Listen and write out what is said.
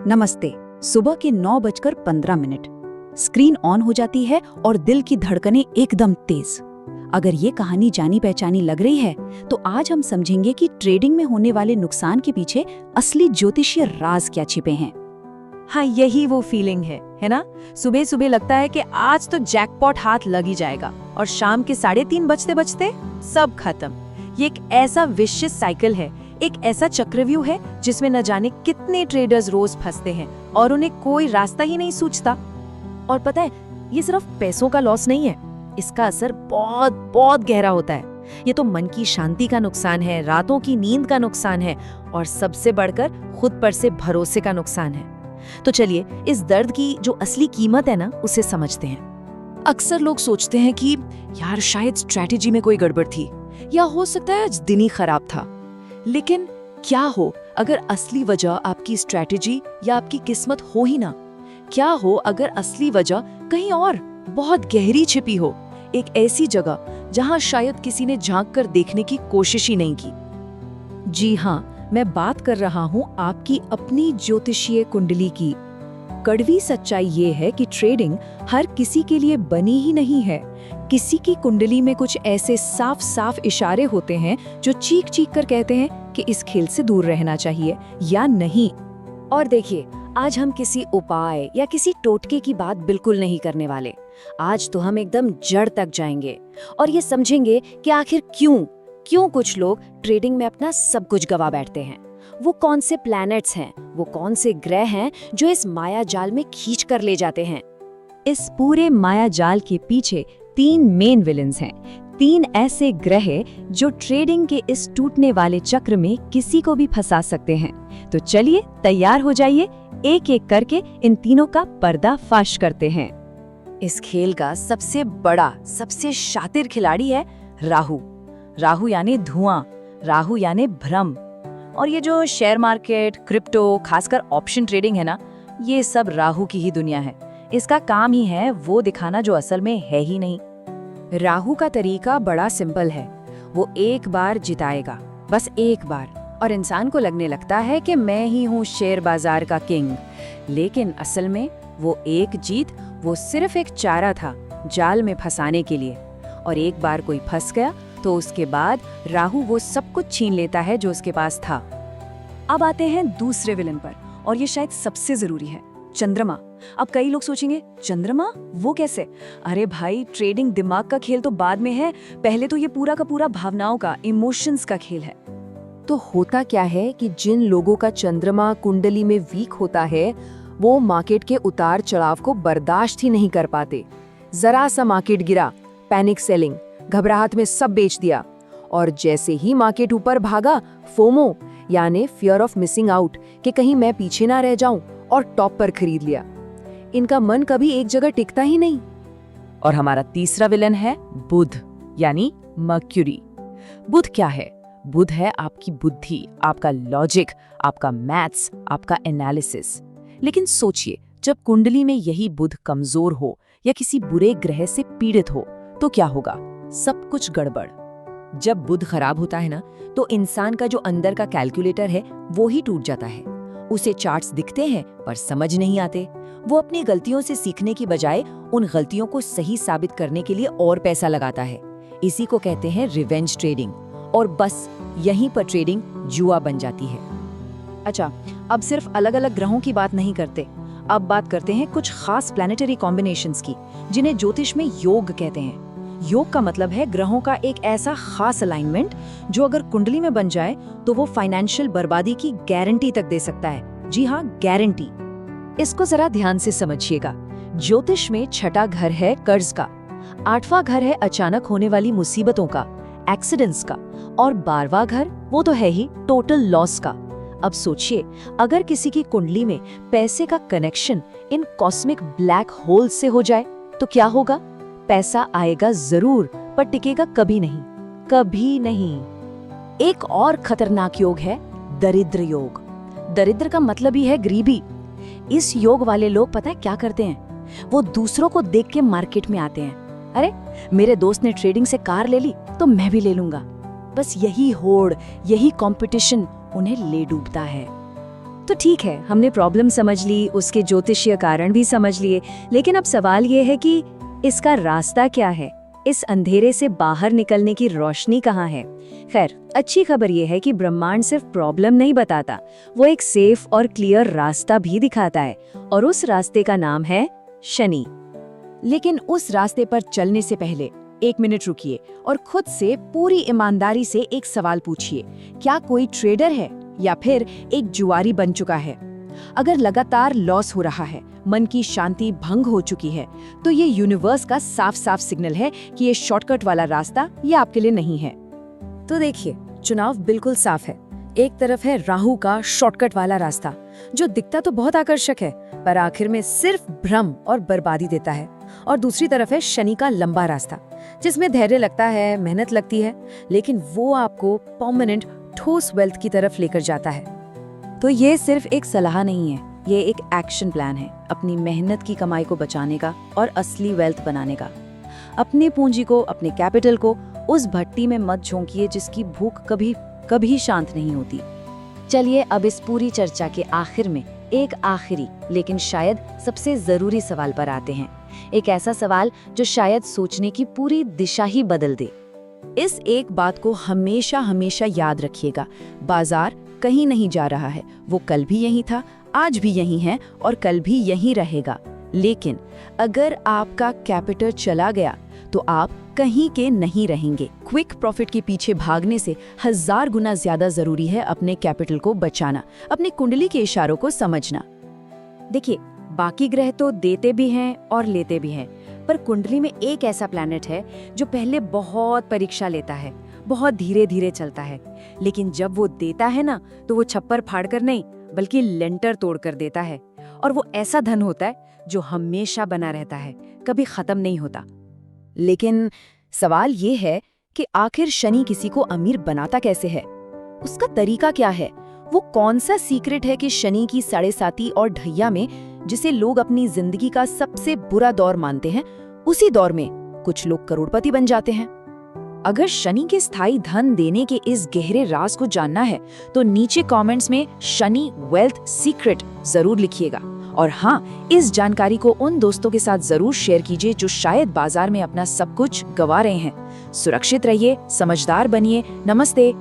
नमस्ते। सुबह के 9:15 स्क्रीन ऑन हो जाती है और दिल की धड़कनें एकदम तेज। अगर ये कहानी जानी पहचानी लग रही है तो आज हम समझेंगे कि ट्रेडिंग में होने वाले नुकसान के पीछे असली ज्योतिषीय राज क्या छिपे हैं। हाँ, यही वो फीलिंग है ना? सुबह सुबह लगता है कि आज तो जैकपॉट हाथ लग ही जाएगा और शाम के 3:30 बजते बजते सब खत्म। ये एक ऐसा विशिष्ट साइकिल है, एक ऐसा चक्रव्यूह है जिसमें न जाने कितने ट्रेडर्स रोज फंसते हैं और उन्हें कोई रास्ता ही नहीं सूझता। और पता है, ये सिर्फ पैसों का लॉस नहीं है, इसका असर बहुत बहुत गहरा होता है। ये तो मन की शांति का नुकसान है, रातों की नींद का नुकसान है और सबसे बढ़कर खुद पर से भरोसे का नुकसान है। तो चलिए इस दर्द की जो असली कीमत है ना, उसे समझते हैं। अक्सर लोग सोचते हैं कि यार शायद स्ट्रैटेजी में कोई गड़बड़ थी या हो सकता है आज दिन ही खराब था। लेकिन क्या हो अगर असली वजह आपकी स्ट्रैटेजी या आपकी किस्मत हो ही ना? क्या हो अगर असली वजह कहीं और बहुत गहरी छिपी हो, एक ऐसी जगह जहां शायद किसी ने झांक कर देखने की कोशिश ही नहीं की? जी हाँ, मैं बात कर रहा हूँ आपकी अपनी ज्योतिषीय कुंडली की। कड़वी सच्चाई ये है कि ट्रेडिंग हर किसी के लिए बनी ही नहीं है। किसी की कुंडली में कुछ ऐसे साफ साफ इशारे होते हैं जो चीख चीख कर कहते हैं कि इस खेल से दूर रहना चाहिए या नहीं। और देखिए, आज हम किसी उपाय या किसी टोटके की बात बिल्कुल नहीं करने वाले। आज तो हम एकदम जड़ तक जाएंगे और ये समझेंगे कि आखिर क्यों कुछ लोग ट्रेडिंग में अपना सब कुछ गवा बैठते हैं। वो कौन से प्लैनेट्स हैं, वो कौन से ग्रह हैं जो इस माया जाल में खींच कर ले जाते हैं। इस पूरे माया जाल के पीछे 3 मेन विलेंस हैं। 3 ऐसे ग्रह जो ट्रेडिंग के इस टूटने वाले चक्र में किसी को भी फंसा सकते हैं। तो चलिए तैयार हो जाइए, एक एक करके इन तीनों का पर्दाफाश करते हैं। इस खेल का सबसे बड़ा, सबसे शातिर खिलाड़ी है राहु। राहु यानी धुआं, राहु यानी भ्रम। और ये जो शेयर मार्केट, क्रिप्टो, खासकर ऑप्शन ट्रेडिंग है ना, ये सब राहु की ही दुनिया है। इसका काम ही है वो दिखाना जो असल में है ही नहीं। राहु का तरीका बड़ा सिंपल है। वो एक बार जिताएगा, बस एक बार, और इंसान को लगने लगता है कि मैं ही हूँ शेयर बाजार का किंग। लेकिन असल में वो एक जीत वो सिर्फ एक चारा था जाल में फंसाने के लिए। और एक बार कोई फंस गया तो उसके बाद राहु वो सब कुछ छीन लेता है जो उसके पास था। अब आते हैं दूसरे विलन पर, और ये शायद सबसे जरूरी है, चंद्रमा। अब कई लोग सोचेंगे, चंद्रमा वो कैसे? अरे भाई, ट्रेडिंग दिमाग का खेल तो बाद में है, पहले तो ये पूरा का पूरा भावनाओं का, इमोशंस का खेल है। तो होता क्या है कि जिन लोगों का चंद्रमा कुंडली में वीक होता है, वो मार्केट के उतार चढ़ाव को बर्दाश्त ही नहीं कर पाते। जरा सा मार्केट गिरा, पैनिक सेलिंग, घबराहट में सब बेच दिया। और जैसे ही मार्केट ऊपर भागा, फोमो यानी फियर ऑफ मिसिंग आउट, कि कहीं मैं पीछे ना रह जाऊं, और टॉप पर खरीद लिया। इनका मन कभी एक जगह टिकता ही नहीं। और हमारा तीसरा विलन है बुध यानी मर्क्यूरी। बुध क्या है? बुध है आपकी बुद्धि, आपका लॉजिक, आपका मैथ्स, आपका एनालिसिस। लेकिन सोचिए, जब कुंडली में यही बुध कमजोर हो या किसी बुरे ग्रह से पीड़ित हो तो क्या होगा? सब कुछ गड़बड़। जब बुध खराब होता है ना, तो इंसान का जो अंदर का कैलकुलेटर है वो ही टूट जाता है। उसे चार्ट्स दिखते हैं पर समझ नहीं आते। वो अपनी गलतियों से सीखने की बजाय उन गलतियों को सही साबित करने के लिए और पैसा लगाता है। इसी को कहते हैं रिवेंज ट्रेडिंग। और बस यहीं पर ट्रेडिंग जुआ बन जाती है। अच्छा, अब सिर्फ अलग अलग ग्रहों की बात नहीं करते, अब बात करते हैं कुछ खास प्लैनेटरी कॉम्बिनेशंस की, जिन्हें ज्योतिष में योग कहते हैं। योग का मतलब है ग्रहों का एक ऐसा खास अलाइनमेंट जो अगर कुंडली में बन जाए तो वो फाइनेंशियल बर्बादी की गारंटी तक दे सकता है। जी हाँ, गारंटी। इसको जरा ध्यान से समझिएगा। ज्योतिष में छठा घर है कर्ज का, 8वां घर है अचानक होने वाली मुसीबतों का, एक्सीडेंट्स का, और 12वां घर वो तो है ही टोटल लॉस का। अब सोचिए, अगर किसी की कुंडली में पैसे का connection in cosmic black hole से हो जाए तो क्या होगा? पैसा आएगा जरूर, पर टिकेगा कभी नहीं, कभी नहीं। एक और खतरनाक योग है दरिद्र योग। दरिद्र का मतलब ही है गरीबी। इस योग वाले लोग पता है क्या करते हैं? वो दूसरों को देख के मार्केट में आते हैं। अरे, मेरे दोस्त ने ट्रेडिंग से कार ले ली तो मैं भी ले लूंगा। बस यही होड़, यही कंपटीशन उन्हें ले डूबता है। तो ठीक है, हमने प्रॉब्लम समझ ली, उसके ज्योतिषीय कारण भी समझ लिए, लेकिन अब सवाल ये है कि इसका रास्ता क्या है? इस अंधेरे से बाहर निकलने की रोशनी कहाँ है? खैर, अच्छी खबर ये है कि ब्रह्मांड सिर्फ प्रॉब्लम नहीं बताता, वो एक सेफ और क्लियर रास्ता भी दिखाता है, और उस रास्ते का नाम है शनि। लेकिन उस रास्ते पर चलने से पहले 1 मिनट रुकिए और खुद से पूरी ईमानदारी से एक सवाल पूछिए, क्या कोई ट्रेडर है या फिर एक जुआरी बन चुका है? अगर लगातार लॉस हो रहा है, मन की शांति भंग हो चुकी है, तो ये यूनिवर्स का साफ साफ सिग्नल है कि ये शॉर्टकट वाला रास्ता ये आपके लिए नहीं है। तो देखिए, चुनाव बिल्कुल साफ है। एक तरफ है राहु का शॉर्टकट वाला रास्ता, जो दिखता तो बहुत आकर्षक है, पर आखिर में सिर्फ भ्रम और बर्बादी देता है। और दूसरी तरफ है शनि का लंबा रास्ता, जिसमें धैर्य लगता है, मेहनत लगती है, लेकिन वो आपको परमानेंट ठोस वेल्थ की तरफ लेकर जाता है। तो ये सिर्फ एक सलाह नहीं है, ये एक एक्शन प्लान है अपनी मेहनत की कमाई को बचाने का और असली वेल्थ बनाने का। अपनी पूंजी को, अपने कैपिटल को उस भट्टी में मत झोंकिए जिसकी भूख कभी कभी शांत नहीं होती। चलिए अब इस पूरी चर्चा के आखिर में एक आखिरी लेकिन शायद सबसे जरूरी सवाल पर आते हैं। एक ऐसा सवाल जो शायद सोचने की पूरी दिशा ही बदल दे। इस एक बात को हमेशा हमेशा याद रखिएगा, बाजार कहीं नहीं जा रहा है। वो कल भी यही था, आज भी यही है और कल भी यही रहेगा। लेकिन अगर आपका कैपिटल चला गया तो आप कहीं के नहीं रहेंगे। क्विक प्रॉफिट के पीछे भागने से 1000 गुना ज्यादा जरूरी है अपने कैपिटल को बचाना, अपनी कुंडली के इशारों को समझना। देखिए, बाकी ग्रह तो देते भी हैं और लेते भी हैं, पर कुंडली में एक ऐसा प्लैनेट है जो पहले बहुत परीक्षा लेता है, बहुत धीरे धीरे चलता है, लेकिन जब वो देता है ना, तो वो छप्पर फाड़कर नहीं बल्कि लेंटर तोड़कर देता है। और वो ऐसा धन होता है जो हमेशा बना रहता है, कभी खत्म नहीं होता। लेकिन सवाल ये है कि आखिर शनि किसी को अमीर बनाता कैसे है? उसका तरीका क्या है? वो कौन सा सीक्रेट है कि शनि की 7.5 और ढैया में, जिसे लोग अपनी जिंदगी का सबसे बुरा दौर मानते हैं, उसी दौर में कुछ लोग करोड़पति बन जाते हैं? अगर शनि के स्थायी धन देने के इस गहरे राज को जानना है तो नीचे कमेंट्स में शनि वेल्थ सीक्रेट जरूर लिखिएगा। और हाँ, इस जानकारी को उन दोस्तों के साथ जरूर शेयर कीजिए जो शायद बाजार में अपना सब कुछ गंवा रहे हैं। सुरक्षित रहिए, समझदार बनिए। नमस्ते।